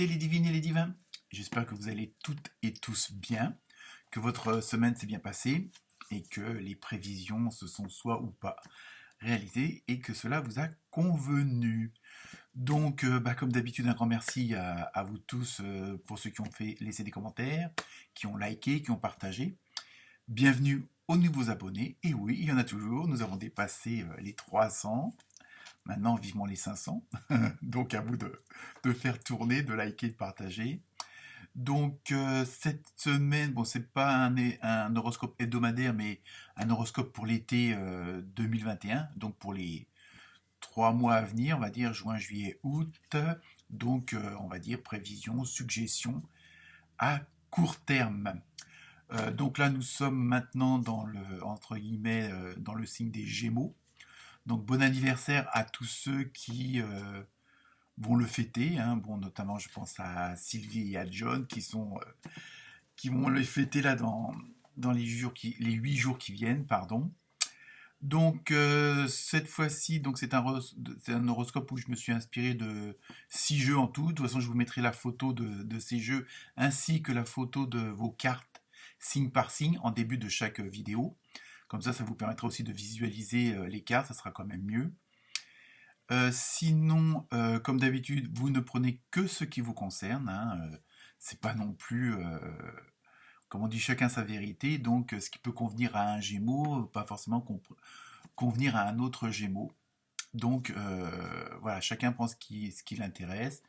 Namasté les divines et les divins. J'espère que vous allez toutes et tous bien, que votre semaine s'est bien passée et que les prévisions se sont soit ou pas réalisées et que cela vous a convenu. Donc, comme d'habitude, un grand merci à vous tous pour ceux qui ont fait laisser des commentaires, qui ont liké, qui ont partagé. Bienvenue aux nouveaux abonnés. Et oui, il y en a toujours. Nous avons dépassé les 300. Maintenant, vivement les 500. Donc, à vous de faire tourner, de liker, de partager. Donc, cette semaine, bon, c'est pas un horoscope hebdomadaire, mais un horoscope pour l'été 2021. Donc, pour les 3 mois à venir, on va dire juin, juillet, août. Donc, on va dire prévision, suggestion à court terme. Donc là, nous sommes maintenant dans le, entre guillemets, dans le signe des Gémeaux. Donc bon anniversaire à tous ceux qui vont le fêter, hein. Bon, notamment je pense à Sylvie et à John qui vont le fêter là dans les 8 jours qui viennent, pardon. Donc cette fois-ci, donc c'est un horoscope où je me suis inspiré de 6 jeux en tout. De toute façon, je vous mettrai la photo de ces jeux ainsi que la photo de vos cartes signe par signe en début de chaque vidéo. Comme ça vous permettra aussi de visualiser les cartes, ça sera quand même mieux. Sinon, comme d'habitude, vous ne prenez que ce qui vous concerne, hein, c'est pas non plus, comme on dit, chacun sa vérité. Donc, ce qui peut convenir à un Gémeaux, pas forcément convenir à un autre Gémeaux. Donc, voilà, chacun prend ce qui l'intéresse.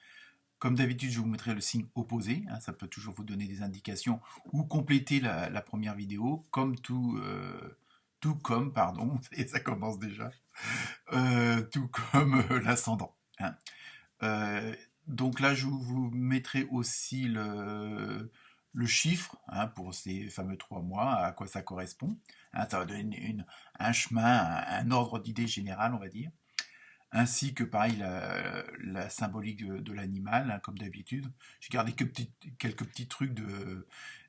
Comme d'habitude, je vous mettrai le signe opposé, hein, ça peut toujours vous donner des indications ou compléter la première vidéo, tout comme, pardon, et ça commence déjà, tout comme l'ascendant, hein. Euh, donc là, je vous mettrai aussi le chiffre, hein, pour ces fameux 3 mois, à quoi ça correspond, hein. Ça va donner un chemin, un ordre d'idées général, on va dire, ainsi que pareil la symbolique de l'animal, hein, comme d'habitude. J'ai gardé quelques petits trucs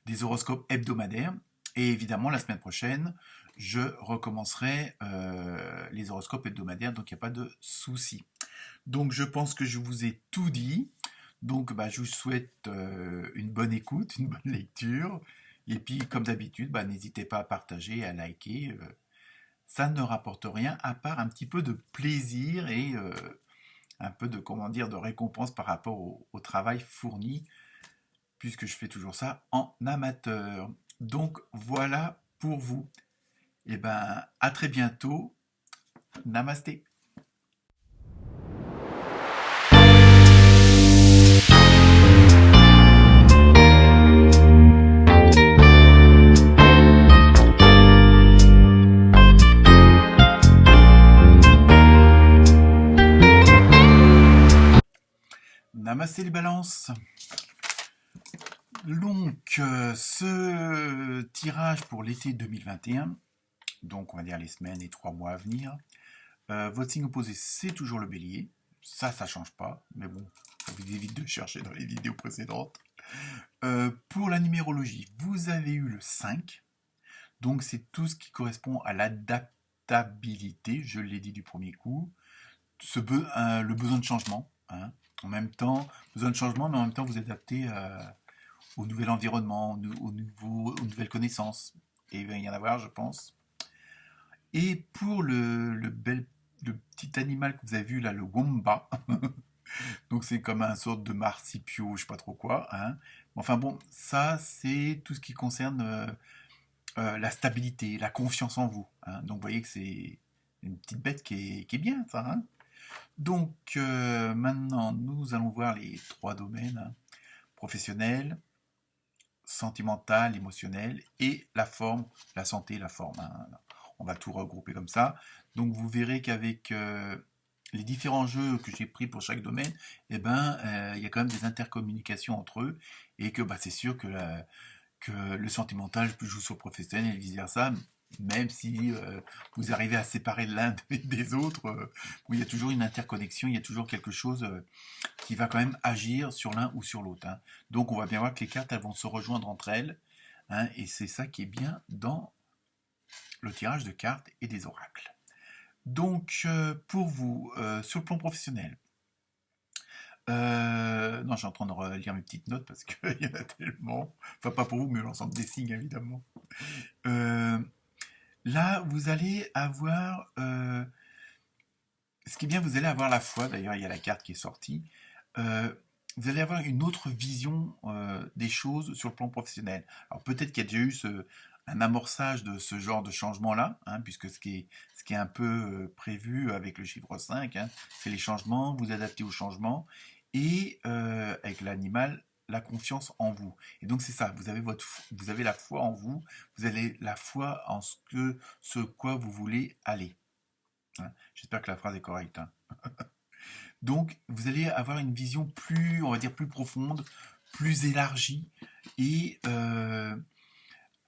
des horoscopes hebdomadaires. Et évidemment, la semaine prochaine, je recommencerai les horoscopes hebdomadaires, donc il n'y a pas de souci. Donc je pense que je vous ai tout dit. Donc je vous souhaite une bonne écoute, une bonne lecture. Et puis comme d'habitude, n'hésitez pas à partager, à liker. Ça ne rapporte rien à part un petit peu de plaisir et un peu de, comment dire, de récompense par rapport au travail fourni, puisque je fais toujours ça en amateur. Donc voilà pour vous. Et à très bientôt. Namasté. Namasté les balances. Donc, ce tirage pour l'été 2021, donc on va dire les semaines et 3 mois à venir, votre signe opposé, c'est toujours le bélier. Ça change pas, mais bon, ça vous évite de chercher dans les vidéos précédentes. Pour la numérologie, vous avez eu le 5, donc c'est tout ce qui correspond à l'adaptabilité, je l'ai dit du premier coup, le besoin de changement, hein. En même temps, besoin de changement, mais en même temps vous adaptez au nouvel environnement, aux nouvelles connaissances. Et il va y en avoir, je pense. Et pour le petit animal que vous avez vu là, le wombat, donc c'est comme un sorte de marsipio, je sais pas trop quoi, hein. Enfin bon, ça c'est tout ce qui concerne la stabilité, la confiance en vous, hein. Donc vous voyez que c'est une petite bête qui est bien, ça, hein. Donc maintenant, nous allons voir les 3 domaines, hein. Professionnel, sentimental, émotionnel et la forme, la santé, la forme, hein. On va tout regrouper comme ça. Donc vous verrez qu'avec les différents jeux que j'ai pris pour chaque domaine, il y a quand même des intercommunications entre eux et que c'est sûr que le sentimental joue sur le professionnel et vice versa. Même si vous arrivez à séparer l'un des autres, il y a toujours une interconnexion, il y a toujours quelque chose qui va quand même agir sur l'un ou sur l'autre, hein. Donc on va bien voir que les cartes elles vont se rejoindre entre elles, hein, et c'est ça qui est bien dans le tirage de cartes et des oracles. Donc pour vous, sur le plan professionnel, Non, je suis en train de relire mes petites notes parce qu'il y en a tellement. Enfin, pas pour vous, mais l'ensemble des signes, évidemment. Euh, Là, vous allez avoir... ce qui est bien, vous allez avoir la foi. D'ailleurs, il y a la carte qui est sortie. Euh, Vous allez avoir une autre vision des choses sur le plan professionnel. Alors peut-être qu'il y a déjà eu un amorçage de ce genre de changement-là, hein, puisque ce qui est un peu prévu avec le chiffre 5, hein, c'est les changements, vous adaptez aux changements, et avec l'animal, la confiance en vous. Et donc c'est ça, vous avez la foi en vous, vous avez la foi en ce quoi vous voulez aller, hein. J'espère que la phrase est correcte, hein. Donc, vous allez avoir une vision plus, on va dire, plus profonde, plus élargie et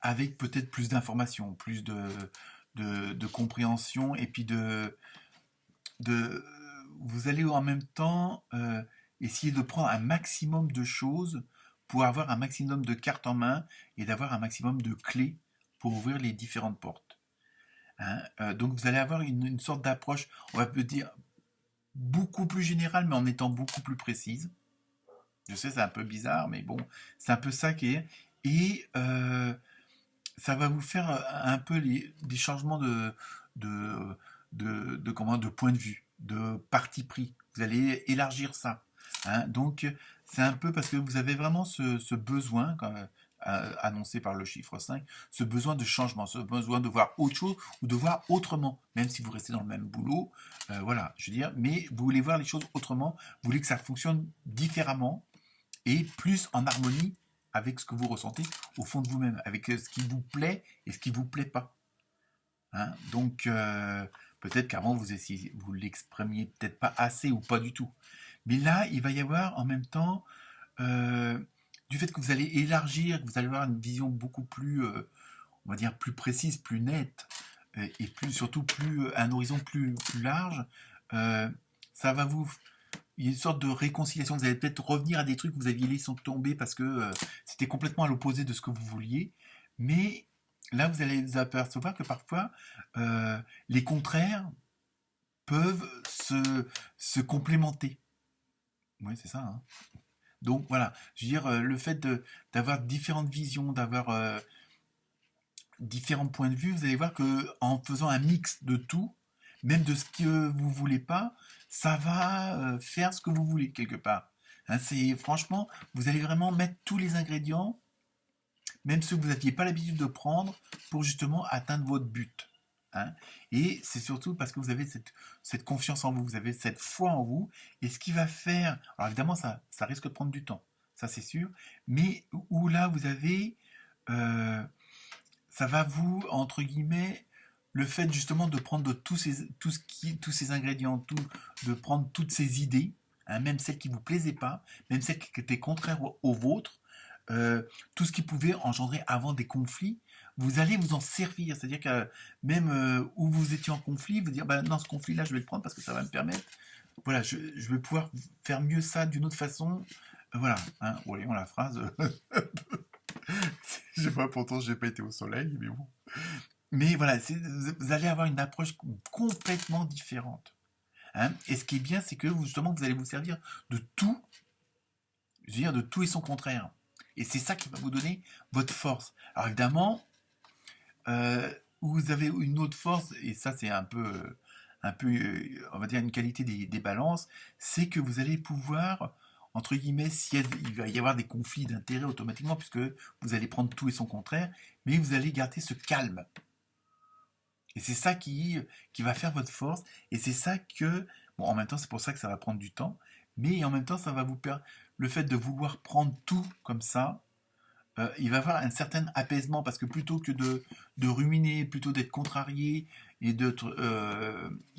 avec peut-être plus d'informations, plus de compréhension et puis de vous allez en même temps essayer de prendre un maximum de choses pour avoir un maximum de cartes en main et d'avoir un maximum de clés pour ouvrir les différentes portes, hein. Donc vous allez avoir une sorte d'approche, on va peut dire beaucoup plus générale, mais en étant beaucoup plus précise. Je sais, c'est un peu bizarre, mais bon, c'est un peu ça qui est. Et ça va vous faire un peu des changements de, de point de vue, de parti pris. Vous allez élargir ça, hein. Donc, c'est un peu parce que vous avez vraiment ce besoin, annoncé par le chiffre 5, ce besoin de changement, ce besoin de voir autre chose ou de voir autrement, même si vous restez dans le même boulot. Voilà, je veux dire, mais vous voulez voir les choses autrement, vous voulez que ça fonctionne différemment et plus en harmonie avec ce que vous ressentez au fond de vous-même, avec ce qui vous plaît et ce qui vous plaît pas, hein. Donc peut-être qu'avant vous l'exprimiez peut-être pas assez ou pas du tout. Mais là, il va y avoir en même temps euh, du fait que vous allez élargir, que vous allez avoir une vision beaucoup plus, on va dire, plus précise, plus nette, et plus surtout plus un horizon plus large. euh, Ça va vous il y a une sorte de réconciliation. Vous allez peut-être revenir à des trucs que vous aviez laissé tomber parce que c'était complètement à l'opposé de ce que vous vouliez. Mais là, vous allez vous apercevoir que parfois, euh, les contraires peuvent se complémenter. Oui, c'est ça, hein. Donc voilà, je veux dire, le fait d'avoir différentes visions, d'avoir différents points de vue, vous allez voir que en faisant un mix de tout, même de ce que vous voulez pas, ça va faire ce que vous voulez quelque part, hein. C'est franchement, vous allez vraiment mettre tous les ingrédients, même ceux que vous n'aviez pas l'habitude de prendre, pour justement atteindre votre but, hein. Et c'est surtout parce que vous avez cette confiance en vous, vous avez cette foi en vous, et ce qui va faire, alors évidemment ça risque de prendre du temps, ça c'est sûr, mais où là vous avez euh, ça va vous, entre guillemets, le fait justement de prendre de tous ces ingrédients, de prendre toutes ces idées, hein, même celles qui ne vous plaisaient pas, même celles qui étaient contraires aux vôtres, tout ce qui pouvait engendrer avant des conflits, vous allez vous en servir. C'est-à-dire que même où vous étiez en conflit, vous dire, bah, non, ce conflit-là, je vais le prendre parce que ça va me permettre, voilà, je vais pouvoir faire mieux ça d'une autre façon. Voilà, hein, voyons la phrase. Je sais pas, pourtant, j'ai pas été au soleil, mais bon. Mais voilà, vous allez avoir une approche complètement différente, hein. Et ce qui est bien, c'est que justement, vous allez vous servir de tout, je veux dire, de tout et son contraire. Et c'est ça qui va vous donner votre force. Alors évidemment, vous avez une autre force, et ça c'est un peu, on va dire une qualité des balances, c'est que vous allez pouvoir, entre guillemets, si il va y avoir des conflits d'intérêts automatiquement, puisque vous allez prendre tout et son contraire, mais vous allez garder ce calme. Et c'est ça qui va faire votre force. Et c'est ça que, bon, en même temps, c'est pour ça que ça va prendre du temps. Mais en même temps, ça va vous permettre, le fait de vouloir prendre tout comme ça, il va y avoir un certain apaisement parce que plutôt que de ruminer, plutôt d'être contrarié et d'être,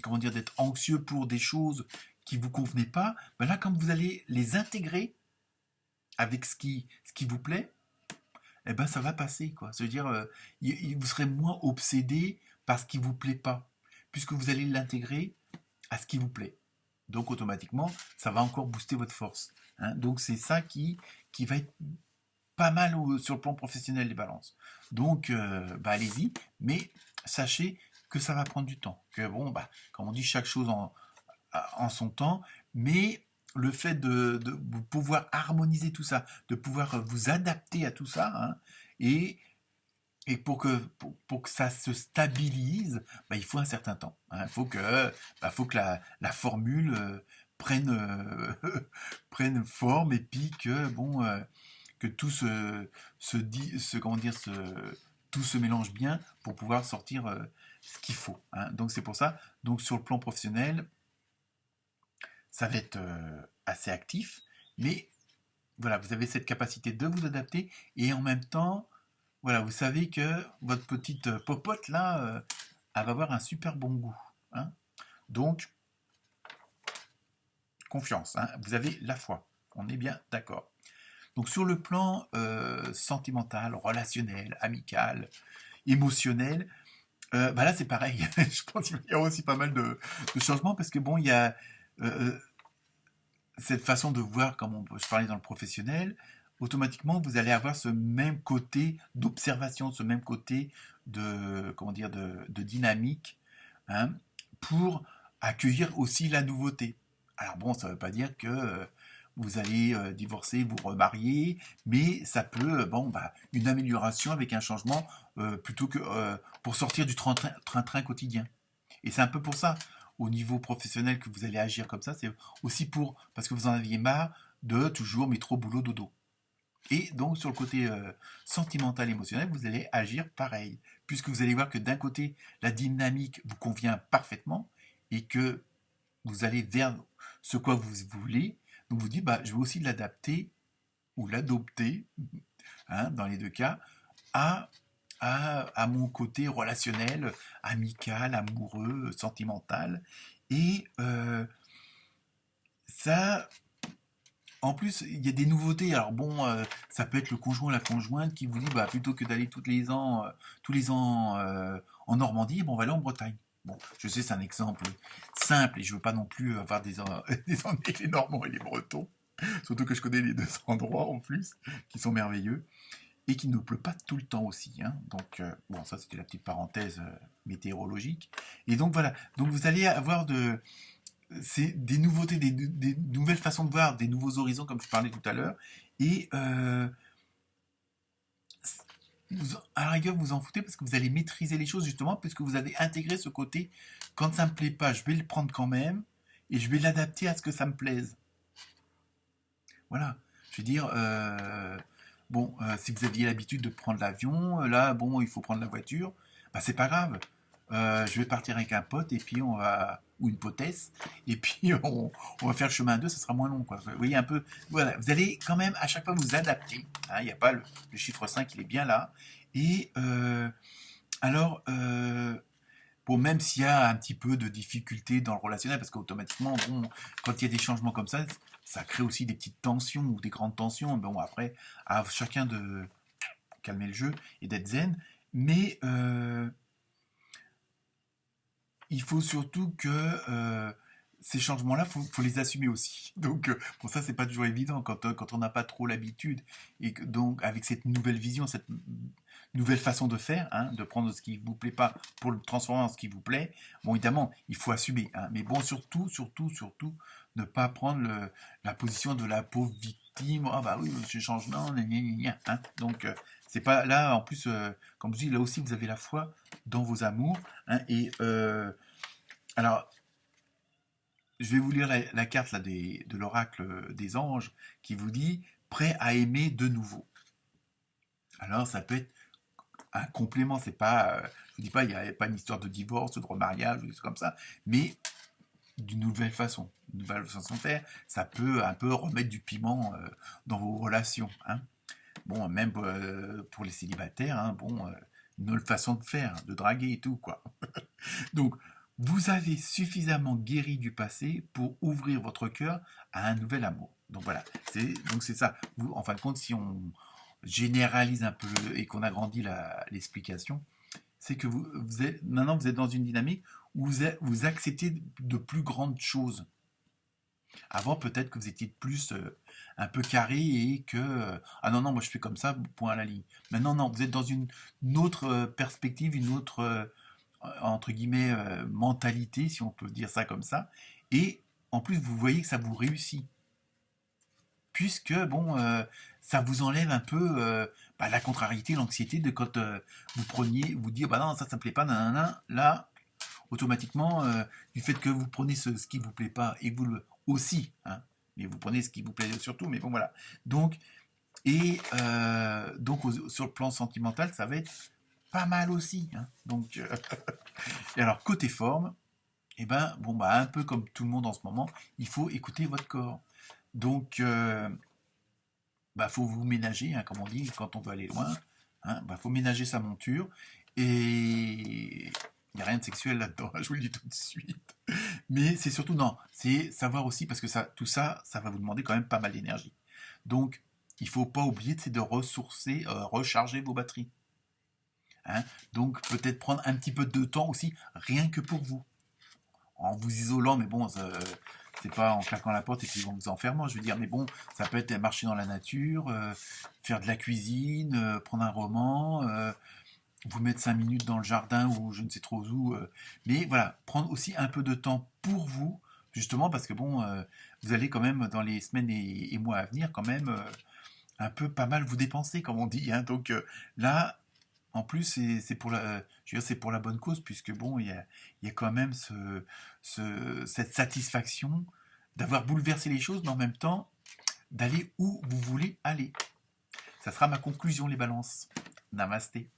comment dire, d'être anxieux pour des choses qui vous convenaient pas, ben là, quand vous allez les intégrer avec ce qui vous plaît, eh ben ça va passer, quoi. Ça veut dire, vous serez moins obsédé par ce qui vous plaît pas, puisque vous allez l'intégrer à ce qui vous plaît. Donc automatiquement, ça va encore booster votre force, hein. Donc c'est ça qui va être pas mal sur le plan professionnel des balances. Donc bah, allez-y, mais sachez que ça va prendre du temps. Que bon, bah, comme on dit, chaque chose en son temps, mais le fait de pouvoir harmoniser tout ça, de pouvoir vous adapter à tout ça, hein, et, et pour que ça se stabilise, bah, il faut un certain temps, hein. Faut que la formule prenne, prenne forme et puis que, bon, que tout comment dire, tout se mélange bien pour pouvoir sortir ce qu'il faut, hein. Donc c'est pour ça. Donc sur le plan professionnel, ça va être assez actif, mais voilà, vous avez cette capacité de vous adapter et en même temps, voilà, vous savez que votre petite popote là, elle va avoir un super bon goût, hein. Donc, confiance, hein, vous avez la foi, on est bien d'accord. Donc sur le plan sentimental, relationnel, amical, émotionnel, bah là c'est pareil. Je pense qu'il va y avoir aussi pas mal de changements parce que bon, il y a euh, cette façon de voir, comme je parlais dans le professionnel, automatiquement vous allez avoir ce même côté d'observation, ce même côté de, comment dire, de dynamique, hein, pour accueillir aussi la nouveauté. Alors bon, ça ne veut pas dire que vous allez divorcer, vous remarier, mais ça peut, bon, bah, une amélioration avec un changement plutôt que pour sortir du train-train quotidien. Et c'est un peu pour ça, au niveau professionnel, que vous allez agir comme ça. C'est aussi parce que vous en aviez marre de toujours métro, boulot, dodo. Et donc, sur le côté sentimental, émotionnel, vous allez agir pareil. Puisque vous allez voir que d'un côté, la dynamique vous convient parfaitement et que vous allez vers ce quoi vous voulez. Donc, vous dites, bah, je vais aussi l'adapter ou l'adopter, hein, dans les deux cas, à, à mon côté relationnel, amical, amoureux, sentimental. Et ça, en plus, il y a des nouveautés. Alors bon, ça peut être le conjoint ou la conjointe qui vous dit, bah, plutôt que d'aller tous les ans en Normandie, bon, on va aller en Bretagne. Bon, je sais, c'est un exemple simple et je veux pas non plus avoir des ennuis avec les Normands et les Bretons. Surtout que je connais les deux endroits en plus, qui sont merveilleux et qu'il ne pleut pas tout le temps aussi, hein. Donc, bon, ça c'était la petite parenthèse météorologique. Et donc voilà, donc vous allez avoir c'est des nouveautés, des nouvelles façons de voir, des nouveaux horizons comme je parlais tout à l'heure. Et à la rigueur, vous en foutez parce que vous allez maîtriser les choses justement, puisque vous avez intégré ce côté, quand ça me plaît pas, je vais le prendre quand même et je vais l'adapter à ce que ça me plaise. Voilà. Je veux dire, bon, si vous aviez l'habitude de prendre l'avion, là, bon, il faut prendre la voiture, bah c'est pas grave. Je vais partir avec un pote et puis ou une potesse, et puis on va faire le chemin à deux, ça sera moins long, quoi. Vous voyez un peu, voilà, vous allez quand même à chaque fois vous adapter, hein. Il n'y a pas le chiffre 5, il est bien là. Et alors, bon, même s'il y a un petit peu de difficulté dans le relationnel, parce qu'automatiquement, bon, quand il y a des changements comme ça crée aussi des petites tensions ou des grandes tensions. Bon, après, à chacun de calmer le jeu et d'être zen. Mais il faut surtout que ces changements-là, faut les assumer aussi. Donc, pour ça, c'est pas toujours évident quand on n'a pas trop l'habitude. Et que, donc, avec cette nouvelle vision, cette nouvelle façon de faire, hein, de prendre ce qui vous plaît pas pour le transformer en ce qui vous plaît, bon, évidemment, il faut assumer, hein. Mais bon, surtout, ne pas prendre la position de la pauvre victime. Ah bah oui, je change, non, gna, gna, gna, gna, hein. Donc, c'est pas là, en plus, comme je dis, là aussi, vous avez la foi dans vos amours, hein. Et alors, je vais vous lire la carte là, de l'oracle des anges qui vous dit prêt à aimer de nouveau. Alors, ça peut être un complément, c'est pas, je vous dis pas, il n'y a pas une histoire de divorce ou de remariage ou des choses comme ça, mais d'une nouvelle façon, une nouvelle façon de faire, ça peut un peu remettre du piment dans vos relations, hein. Bon, même pour les célibataires, hein, bon, une autre façon de faire, de draguer et tout, quoi. Donc, vous avez suffisamment guéri du passé pour ouvrir votre cœur à un nouvel amour. Donc voilà, c'est ça. Vous, en fin de compte, si on généralise un peu et qu'on agrandit l'explication, c'est que maintenant vous êtes dans une dynamique où vous acceptez de plus grandes choses. Avant, peut-être que vous étiez plus un peu carré et que ah non, non, moi je fais comme ça, point à la ligne. Maintenant, non, vous êtes dans une autre perspective, une autre entre guillemets mentalité, si on peut dire ça comme ça. Et en plus, vous voyez que ça vous réussit. puisque bon, ça vous enlève un peu la contrariété, l'anxiété de quand vous preniez, vous dites bah non ça me plaît pas, nanana, là automatiquement du fait que vous prenez ce qui vous plaît pas et que vous le aussi, hein, mais vous prenez ce qui vous plaît surtout, mais bon voilà. Donc sur le plan sentimental, ça va être pas mal aussi, hein. Donc et alors côté forme, et ben bon bah un peu comme tout le monde en ce moment, il faut écouter votre corps. Donc faut vous ménager, hein, comme on dit quand on veut aller loin. Hein, faut ménager sa monture et il n'y a rien de sexuel là-dedans, je vous le dis tout de suite. Mais c'est surtout non, c'est savoir aussi parce que tout ça, ça va vous demander quand même pas mal d'énergie. Donc il faut pas oublier de ressourcer, recharger vos batteries. Hein. Donc peut-être prendre un petit peu de temps aussi, rien que pour vous, en vous isolant, mais bon, c'est pas en claquant la porte et puis en vous enfermant, je veux dire, mais bon, ça peut être marcher dans la nature, faire de la cuisine, prendre un roman, vous mettre 5 minutes dans le jardin ou je ne sais trop où, mais voilà, prendre aussi un peu de temps pour vous, justement parce que bon, vous allez quand même dans les semaines et mois à venir quand même un peu pas mal vous dépenser, comme on dit, hein. Donc là, en plus, c'est pour je veux dire, c'est pour la bonne cause, puisque bon, il y a quand même cette satisfaction d'avoir bouleversé les choses, mais en même temps, d'aller où vous voulez aller. Ça sera ma conclusion, les balances. Namasté.